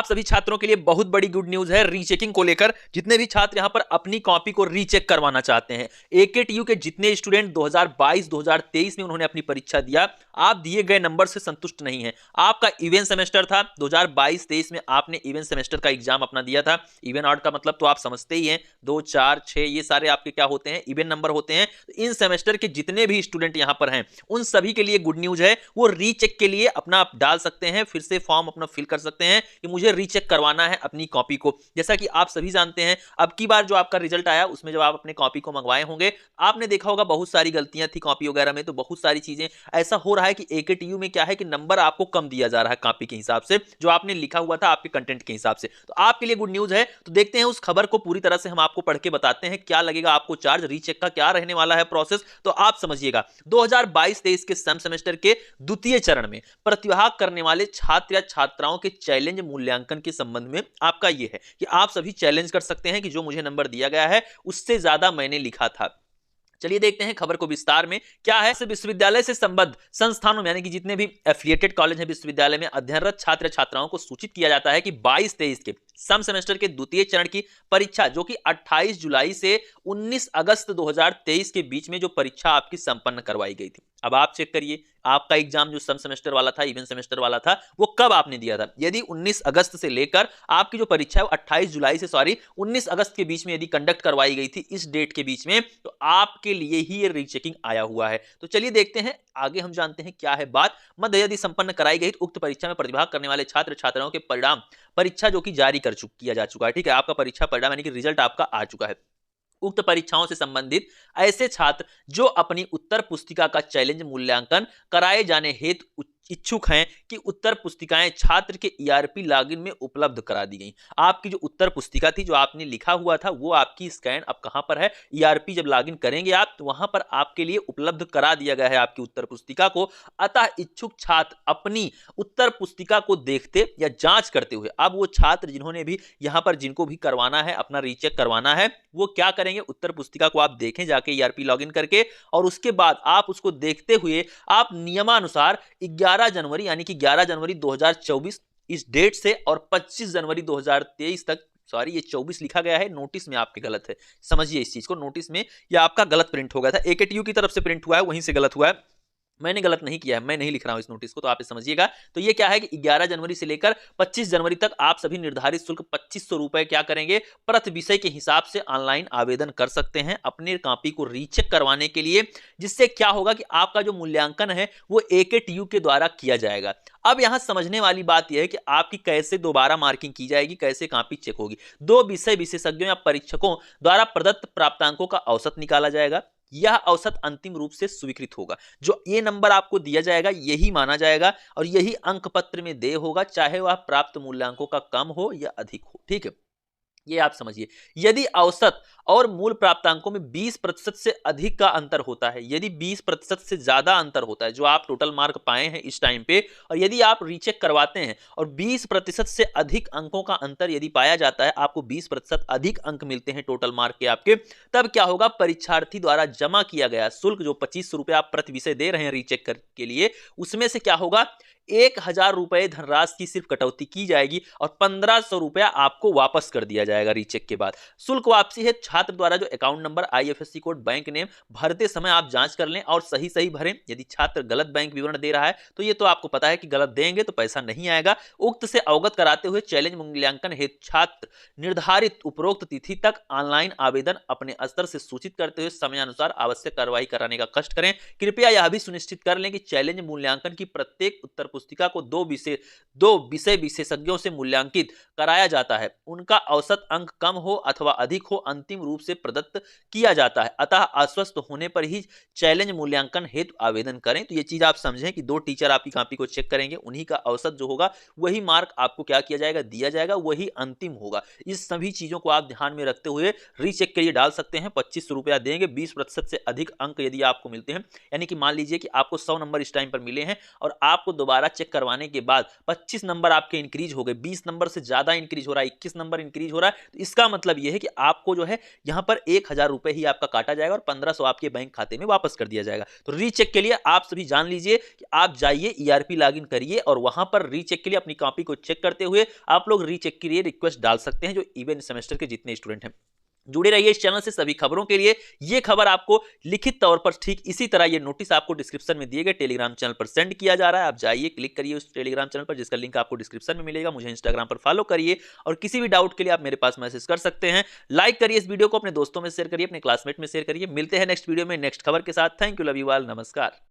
सभी छात्रों के लिए बहुत बड़ी गुड न्यूज है रीचेकिंग को लेकर। जितने भी छात्र यहां पर अपनी कॉपी को रीचेक करवाना चाहते हैं, एकेटीयू के जितने स्टूडेंट 2022-2023 में उन्होंने अपनी परीक्षा दिया, आप दिए गए नंबर से संतुष्ट नहीं है। आपका इवेन सेमेस्टर था 2022-23 में, आपने इवेन सेमेस्टर का एग्जाम अपना दिया था। इवेन आउट का मतलब तो आप समझते ही हैं, 2, 4, 6 ये सारे आपके क्या होते हैं, इवेन नंबर होते हैं। तो इन सेमेस्टर के जितने भी स्टूडेंट यहां पर हैं उन सभी के लिए गुड न्यूज है, वो रीचेक के लिए अपना आप डाल सकते हैं, फिर से फॉर्म अपना फिल कर सकते हैं कि मुझे रीचेक करवाना है अपनी कॉपी को। जैसा कि आप सभी जानते हैं, अब की बार जो आपका रिजल्ट आया उसमें जब आप अपने कॉपी को मंगवाए होंगे, आपने देखा होगा बहुत सारी गलतियां थी कॉपी वगैरह में। तो बहुत सारी चीजें ऐसा हो रहा है कि एकेटीयू में क्या है कि नंबर आपको कम दिया जा रहा है कॉपी के हिसाब से, जो आपने लिखा हुआ था आपके कंटेंट के हिसाब से। तो आपके लिए गुड न्यूज है। तो देखते हैं उस खबर को पूरी तरह से हम आपको पढ़ के बताते हैं, क्या लगेगा आपको चार्ज, रीचेक का क्या रहने वाला है प्रोसेस, तो आप समझिएगा। 2022-23 के सम सेमेस्टर के द्वितीय चरण में प्रतिभाग करने वाले छात्र या छात्राओं के चैलेंज मूल्यांकन के संबंध में आपका यह है कि आप सभी चैलेंज कर सकते हैं कि जो मुझे नंबर दिया गया है उससे ज्यादा मैंने लिखा था। चलिए देखते हैं खबर को विस्तार में। क्या है, विश्वविद्यालय से संबद्ध संस्थानों में यानी कि जितने भी एफिलिएटेड कॉलेज है विश्वविद्यालय में अध्ययनरत छात्र छात्राओं को सूचित किया जाता है कि 22-23 के सम सेमेस्टर के द्वितीय चरण की परीक्षा, जो कि 28 जुलाई से 19 अगस्त 2023 के बीच में जो परीक्षा आपकी संपन्न करवाई गई थी। अब आप चेक करिए, आपका एग्जाम जो सम सेमेस्टर वाला था, इवेंट सेमेस्टर वाला था, वो कब आपने दिया था। यदि 19 अगस्त से लेकर आपकी जो परीक्षा है वो 28 जुलाई से 19 अगस्त के बीच में यदि कंडक्ट करवाई गई थी, इस डेट के बीच में, तो आपके लिए ही ये रीचेकिंग आया हुआ है। तो चलिए देखते हैं आगे, हम जानते हैं क्या है बात। मध्य यदि संपन्न कराई गई उक्त परीक्षा में प्रतिभाग करने वाले छात्र छात्राओं के परिणाम परीक्षा जो कि जारी किया जा चुका है, ठीक है, आपका परीक्षा परिणाम यानी कि रिजल्ट आपका आ चुका है। उक्त परीक्षाओं से संबंधित ऐसे छात्र जो अपनी उत्तर पुस्तिका का चैलेंज मूल्यांकन कराए जाने हेतु इच्छुक हैं कि उत्तर पुस्तिकाएं छात्र के ईआरपी लॉगिन में उपलब्ध करा दी गई। आपकी जो उत्तर पुस्तिका थी, जो आपने लिखा हुआ था, वो आपकी स्कैन अब कहां पर है, ईआरपी जब लॉगिन करेंगे आप तो वहां पर आपके लिए उपलब्ध करा दिया गया है आपकी उत्तर पुस्तिका को। अतः इच्छुक छात्र अपनी उत्तर पुस्तिका को देखते या जांच करते हुए, अब वो छात्र जिन्होंने भी यहां पर जिनको भी करवाना है, अपना रीचेक करवाना है, वो क्या करेंगे, उत्तर पुस्तिका को आप देखें जाके ईआरपी लॉगिन करके, और उसके बाद आप उसको देखते हुए आप नियमानुसार 11 जनवरी यानी कि 11 जनवरी 2024 इस डेट से और 25 जनवरी 2023 तक, सॉरी ये 24 लिखा गया है, नोटिस में आपके गलत है, समझिए इस चीज को, नोटिस में या आपका गलत प्रिंट हो गया था, एकेटीयू की तरफ से प्रिंट हुआ है, वहीं से गलत हुआ है, मैंने गलत नहीं किया है, मैं नहीं लिख रहा हूं इस नोटिस को, तो आप समझिएगा। तो ये क्या है कि 11 जनवरी से लेकर 25 जनवरी तक आप सभी निर्धारित शुल्क 2500 रुपए क्या करेंगे, प्रति विषय के हिसाब से ऑनलाइन आवेदन कर सकते हैं अपने कॉपी को रीचेक करवाने के लिए, जिससे क्या होगा कि आपका जो मूल्यांकन है वो एकेटीयू के द्वारा किया जाएगा। अब यहां समझने वाली बात यह है कि आपकी कैसे दोबारा मार्किंग की जाएगी, कैसे कॉपी चेक होगी। 2 विषय विशेषज्ञों या परीक्षकों द्वारा प्रदत्त प्राप्तांकों का औसत निकाला जाएगा। यह औसत अंतिम रूप से स्वीकृत होगा। जो ये नंबर आपको दिया जाएगा यही माना जाएगा और यही अंक पत्र में देय होगा, चाहे वह प्राप्त मूल्यांकों का कम हो या अधिक हो, ठीक है, ये आप समझिए। यदि औसत और मूल प्राप्तांकों में 20% से अधिक का अंतर होता है, यदि 20% से ज्यादा अंतर होता है जो आप टोटल मार्क पाए हैं इस टाइम पे, और यदि आप रीचेक करवाते हैं और 20% से अधिक अंकों का अंतर यदि पाया जाता है, आपको 20% अधिक अंक मिलते हैं टोटल मार्क के आपके, तब क्या होगा, परीक्षार्थी द्वारा जमा किया गया शुल्क जो 2500 रुपए आप प्रति विषय दे रहे हैं रीचेक के लिए, उसमें से क्या होगा, 1000 रुपए धनराशि की सिर्फ कटौती की जाएगी और 1500 रुपया आपको वापस कर दिया जाएगा रीचेक के बाद। शुल्क वापसी है छात्र द्वारा जो account number, IFSC code, bank name भरते समय आप जांच कर लें और सही सही भरें। यदि छात्र गलत बैंक विवरण दे रहा है तो ये तो आपको पता है कि गलत देंगे तो पैसा नहीं आएगा। उक्त से अवगत कराते हुए चैलेंज मूल्यांकन हेतु छात्र निर्धारित उपरोक्त तिथि तक ऑनलाइन आवेदन अपने स्तर से सूचित करते हुए समयानुसार आवश्यक कार्रवाई कराने का कष्ट करें। कृपया यह भी सुनिश्चित कर लें कि चैलेंज मूल्यांकन की प्रत्येक उत्तर पुस्तिका को 2 विषय विशेषज्ञों से मूल्यांकित कराया जाता है। उनका औसत अंक कम हो अथवा अधिक हो अंतिम रूप से प्रदत्त किया जाता है। अतः अस्वस्थ होने पर ही चैलेंज मूल्यांकन हेतु आवेदन करें। तो ये चीज आप समझें कि 2 टीचर आपकी कॉपी को चेक करेंगे, उन्हीं का औसत जो होगा वही मार्क आपको क्या किया जाएगा, दिया जाएगा, वही अंतिम होगा। इस सभी चीजों को आप ध्यान में रखते हुए रीचेक के लिए डाल सकते हैं। 2500 रुपया देंगे। 20% से अधिक अंक यदि आपको मिलते हैं, यानी कि मान लीजिए कि आपको 100 नंबर इस टाइम पर मिले हैं और आपको दोबारा दोबारा चेक करवाने के बाद 25 नंबर आपके इंक्रीज हो गए, 20 नंबर से ज्यादा इंक्रीज हो रहा है, 21 नंबर इंक्रीज हो रहा है, तो इसका मतलब यह है कि आपको जो है यहां पर 1000 रुपए ही आपका काटा जाएगा और 1500 आपके बैंक खाते में वापस कर दिया जाएगा। तो रीचेक के लिए आप सभी जान लीजिए कि आप जाइए ईआरपी लॉगिन करिए और वहां पर रीचेक के लिए अपनी कॉपी को चेक करते हुए आप लोग रीचेक के लिए रिक्वेस्ट डाल सकते हैं, जो इवन सेमेस्टर के जितने स्टूडेंट हैं। जुड़े रहिए इस चैनल से सभी खबरों के लिए। ये खबर आपको लिखित तौर पर ठीक इसी तरह ये नोटिस आपको डिस्क्रिप्शन में दिए गए टेलीग्राम चैनल पर सेंड किया जा रहा है। आप जाइए, क्लिक करिए उस टेलीग्राम चैनल पर जिसका लिंक आपको डिस्क्रिप्शन में मिलेगा। मुझे इंस्टाग्राम पर फॉलो करिए और किसी भी डाउट के लिए आप मेरे पास मैसेज कर सकते हैं। लाइक करिए इस वीडियो को, अपने दोस्तों में शेयर करिए, अपने क्लासमेट में शेयर करिए। मिलते हैं नेक्स्ट वीडियो में नेक्स्ट खबर के साथ। Thank you, love you all, नमस्कार।